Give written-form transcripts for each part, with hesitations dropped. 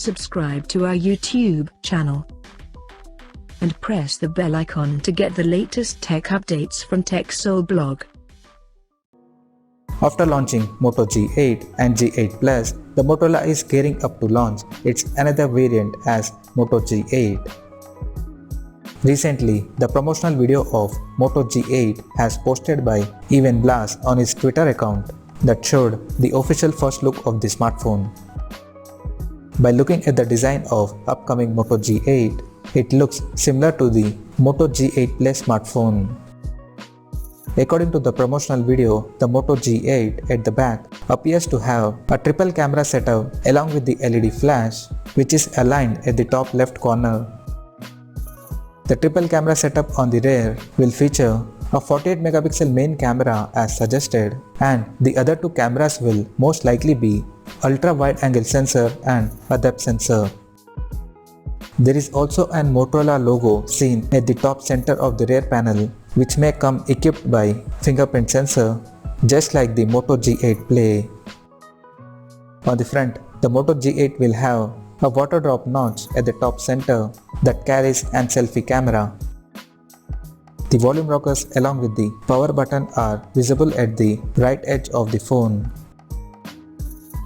subscribe to our YouTube channel and press the bell icon to get the latest tech updates from TechSole Blog. After launching Moto G8 and G8 Plus, the Motorola is gearing up to launch its another variant as Moto G8. Recently, the promotional video of Moto G8 has posted by Oneplus on his Twitter account that showed the official first look of the smartphone. By looking at the design of upcoming Moto G8, it looks similar to the Moto G8 Plus smartphone. According to the promotional video, the Moto G8 at the back appears to have a triple camera setup along with the LED flash, which is aligned at the top left corner. The triple camera setup on the rear will feature a 48 megapixel main camera as suggested, and the other two cameras will most likely be ultra wide angle sensor and a depth sensor. There is also an Motorola logo seen at the top center of the rear panel, which may come equipped by fingerprint sensor, just like the Moto G8 Play. On the front, the Moto G8 will have a water drop notch at the top center that carries an selfie camera. The volume rockers along with the power button are visible at the right edge of the phone.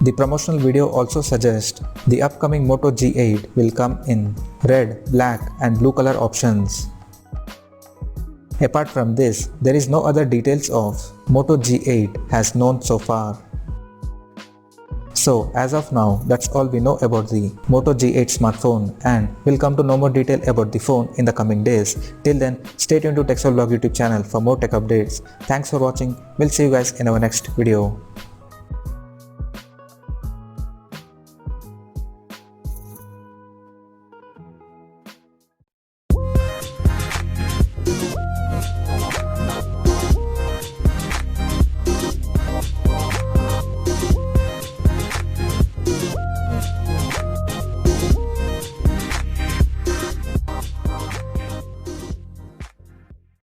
The promotional video also suggests the upcoming Moto G8 will come in red, black and blue color options. Apart from this, there is no other details of Moto G8 has known so far. So as of now, that's all we know about the Moto G8 smartphone, and we'll come to know more detail about the phone in the coming days. Till then, stay tuned to TechSole Blog YouTube channel for more tech updates. Thanks for watching. We'll see you guys in our next video.